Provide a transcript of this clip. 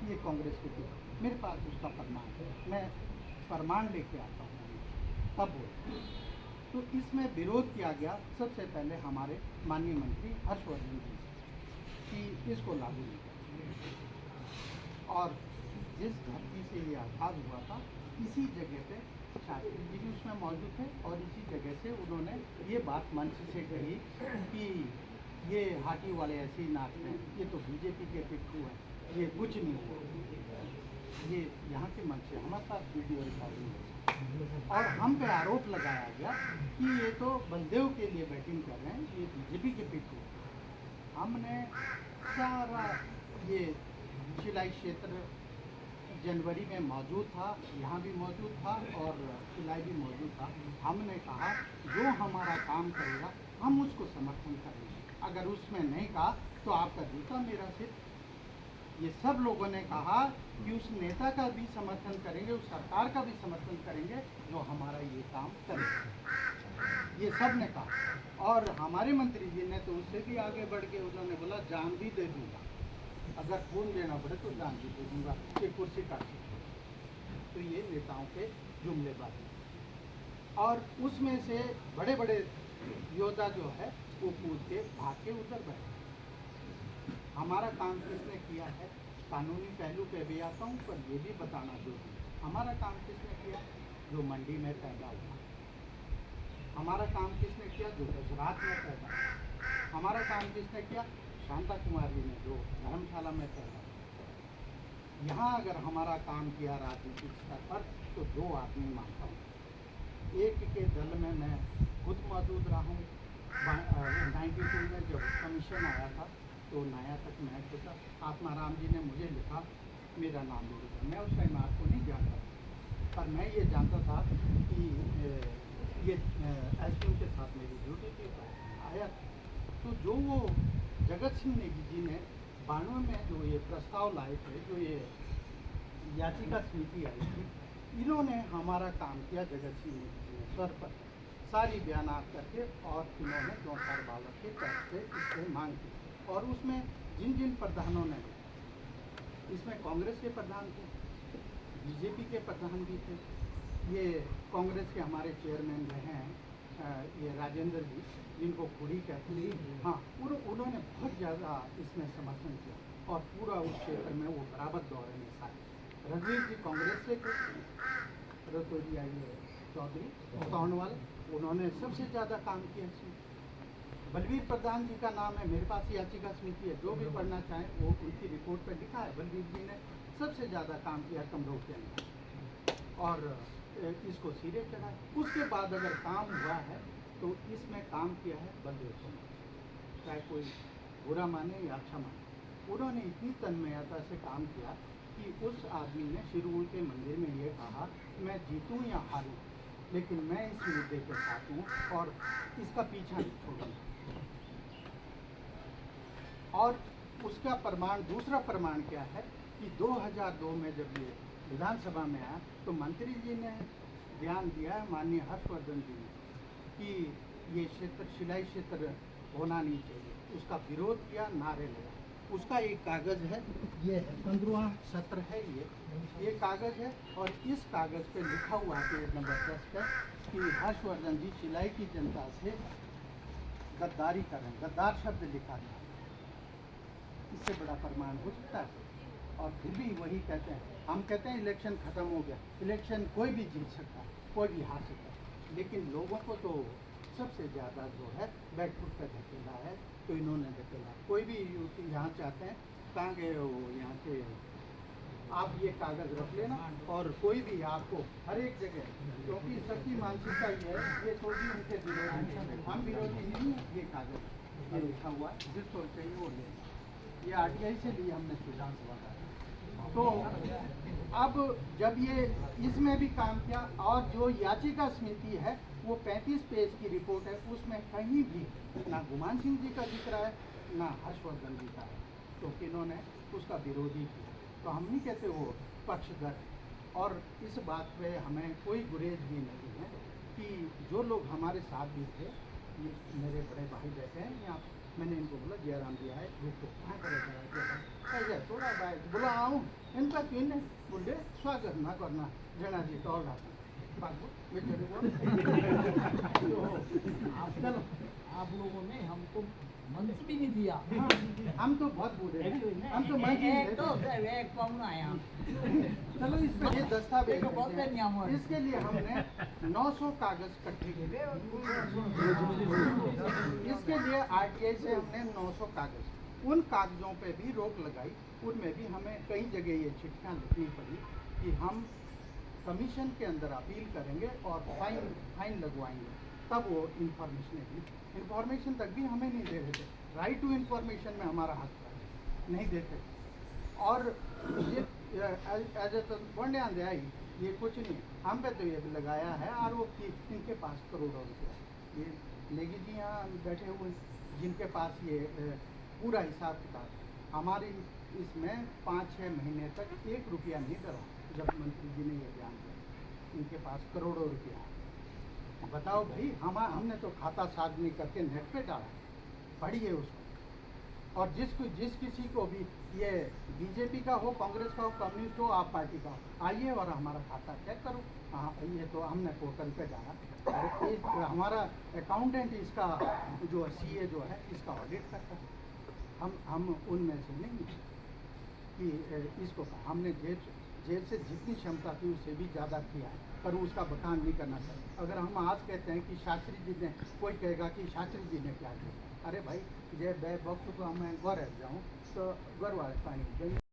ये कांग्रेस की थी। मेरे पास उसका प्रमाण है, मैं प्रमाण लेके आता हूँ तब बोल। तो इसमें विरोध किया गया सबसे पहले हमारे माननीय मंत्री हर्षवर्धन जी से कि इसको लागू नहीं करें। और जिस धरती से ये आज़ाद हुआ था इसी जगह पे शास्त्री जी भी उसमें मौजूद थे और इसी जगह से उन्होंने ये बात मंच से कही कि ये हाथी वाले ऐसे ही नाच रहे हैं, ये तो बीजेपी के पिट्ठू हैं, ये कुछ नहीं हुआ। ये यहाँ के मंच से हमारे पास वीडियो रिकॉर्डिंग है और हम पे आरोप लगाया गया कि ये तो बलदेव के लिए बैटिंग कर रहे हैं, ये बीजेपी के पिट्ठू। हमने सारा ये सिलाई क्षेत्र जनवरी में मौजूद था, यहाँ भी मौजूद था और सिलाई भी मौजूद था। हमने कहा जो हमारा काम करेगा हम उसको समर्थन करेंगे, अगर उसमें नहीं कहा तो आपका जूता मेरा सिर। ये सब लोगों ने कहा कि उस नेता का भी समर्थन करेंगे, उस सरकार का भी समर्थन करेंगे जो हमारा ये काम करेगा, ये सब ने कहा। और हमारे मंत्री जी ने तो उससे भी आगे बढ़ के उन्होंने बोला जान भी दे दूंगा, अगर खून देना पड़े तो जान भी दे दूंगा, ये कुर्सी काट सकते। तो ये नेताओं के जुमलेबाजी। और उसमें से बड़े बड़े योद्धा जो है वो कूद के भाग के उधर बैठे। हमारा काम किसने किया है, कानूनी पहलू पे भी आता हूँ, पर ये भी बताना जरूरी है हमारा काम किसने किया, जो मंडी में पैदा हुआ। हमारा काम किसने किया, जो गुजरात में पैदा हुआ। हमारा काम किसने किया, शांता कुमारी ने जो धर्मशाला में पैदा हुआ। यहाँ अगर हमारा काम किया राजनीतिक स्तर पर तो दो आदमी मानता हूँ। एक के दल में मैं खुद मौजूद रहा हूँ। 92 में जब कमीशन आया था तो नया तक मैं खुद आत्माराम जी ने मुझे लिखा, मेरा नाम ले लिखा। मैं उस टाइम आपको नहीं जानता था, पर मैं ये जानता था कि ये एसपी के साथ मेरी ड्यूटी थी। आया तो जो वो जगत सिंह नेगी जी ने 92 में जो ये प्रस्ताव लाए थे, जो ये याचिका समिति आई थी, इन्होंने हमारा काम किया। जगत सिंह नेगी जी ने स्वर पर सारी बयानात करके और इन्होंने 4 बालक के तर्ज पे इससे मांग की। और उसमें जिन जिन प्रधानों ने, इसमें कांग्रेस के प्रधान थे, बीजेपी के प्रधान भी थे, ये कांग्रेस के हमारे चेयरमैन रहे हैं ये राजेंद्र जी, जिनको खुड़ी कहते हैं, हाँ, उन्होंने बहुत ज़्यादा इसमें समर्थन किया और पूरा उस क्षेत्र में वो बराबर दौरे में सारे। रघुवीर जी कांग्रेस से थे, रतोरिया ये चौधरी सोनवाल, उन्होंने सबसे ज़्यादा काम किया इसमें। बलवीर प्रधान जी का नाम है, मेरे पास याचिका समिति है, जो भी पढ़ना चाहें वो उनकी रिपोर्ट पर लिखा है। बलवीर जी ने सबसे ज़्यादा काम किया कमरों के अंदर और इसको सिरे चढ़ाए। उसके बाद अगर काम हुआ है तो इसमें काम किया है बलदेव सिंह, चाहे कोई बुरा माने या अच्छा माने। उन्होंने इतनी तन्मयता से काम किया कि उस आदमी ने शिरूर के मंदिर में ये कहा, मैं जीतूँ या हारूँ लेकिन मैं इस मुद्दे के साथ हूँ और इसका पीछा नहीं छोड़ूंगा। और उसका प्रमाण, दूसरा प्रमाण क्या है कि 2002 में जब ये विधानसभा में आया तो मंत्री जी ने बयान दिया है, माननीय हर्षवर्धन जी ने, कि ये क्षेत्र सिलाई क्षेत्र होना नहीं चाहिए। उसका विरोध किया, नारे लगा। उसका एक कागज़ है, ये है 15वां सत्र है, ये कागज़ है और इस कागज़ पे लिखा हुआ है पेज नंबर 10 पे कि हर्षवर्धन जी सिलाई की जनता से गद्दारी कर रहे हैं। गद्दार शब्द लिखा है, इससे बड़ा प्रमाण हो सकता है। और फिर भी वही कहते हैं, हम कहते हैं इलेक्शन ख़त्म हो गया। इलेक्शन कोई भी जीत सकता है, कोई भी हार सकता है, लेकिन लोगों को तो सबसे ज़्यादा जो है बैकफुट पर धकेला है, तो इन्होंने धकेला। कोई भी यहाँ चाहते हैं, कहाँ गए हो यहाँ के, आप ये कागज़ रख लेना और कोई भी आपको हर एक जगह, क्योंकि सबकी मानसिकता ये है, ये थोड़ी उनके विरोधी है, हम विरोधी नहीं है। ये कागज़ ये लिखा हुआ है, जिसको चाहिए वो लेना। ये आरटीआई से लिए हमने विधानसभा का। तो अब जब ये इसमें भी काम किया और जो याचिका समिति है वो 35 पेज की रिपोर्ट है, उसमें कहीं भी ना गुमान सिंह जी का जिक्र है ना हर्षवर्धन जी का है, तो इन्होंने उसका विरोधी किया। तो हम नहीं कहते वो पक्षधर। और इस बात पे हमें कोई गुरेज भी नहीं है कि जो लोग हमारे साथ भी थे, ये मेरे बड़े भाई बैठे हैं यहाँ, मैंने इनको बोला जयराम जी आए रुको हाँ करे थोड़ा भाई बोला आऊँ इनका क्यों नहीं बोले स्वागत ना करना जना जी टोल रहा था बाबू बेचारे वो चलो आप लोगों ने हमको मंच भी नहीं दिया। हाँ, हम तो बहुत बूढ़े हैं हम तो मंच ही नहीं देते। एक पाहुना है हम। चलो इस पे ये दस्तावेज देखो, बहुत हैं। नियम है। इसके लिए हमने 900 कागज इकट्ठे किए इसके लिए आरटीआई से हमने 900 कागज उन कागजों पे भी रोक लगाई उनमें भी हमें कई जगह ये चिट्ठियाँ लिखनी पड़ी कि हम कमीशन के अंदर अपील करेंगे और फाइन लगवाएंगे तब वो इंफॉर्मेशन तक भी हमें नहीं दे रहे थे। राइट टू इंफॉर्मेशन में हमारा हक था नहीं देते और ये एज ए ध्यान दे आई ये कुछ नहीं हम पे तो ये भी लगाया है आरोप कि इनके पास करोड़ों रुपया ये नेगी जी यहाँ बैठे हुए जिनके पास ये पूरा हिसाब किताब हमारी इसमें 5-6 महीने तक 1 रुपया नहीं डरा जब मंत्री जी ने ये बयान दिया इनके पास करोड़ों रुपया बताओ भाई हमने तो खाता सार्वजनिक करके नेट पे डाला पढ़िए उसको और जिस किसी को भी ये बीजेपी का हो कांग्रेस का हो कम्युनिस्ट हो आप पार्टी का हो आइए और हमारा खाता चेक करो हाँ ये तो हमने पोर्टल पे डाला अरे हमारा अकाउंटेंट इसका जो सीए जो है इसका ऑडिट करता है हम उनमें से नहीं कि इसको हमने जेब से जितनी क्षमता थी उससे भी ज़्यादा किया है पर उसका बखान नहीं करना चाहिए। अगर हम आज कहते हैं कि शास्त्री जी ने कोई कहेगा कि शास्त्री जी ने क्या किया अरे भाई जब वक्त को मैं गौर जाऊँ तो गौर वाले पानी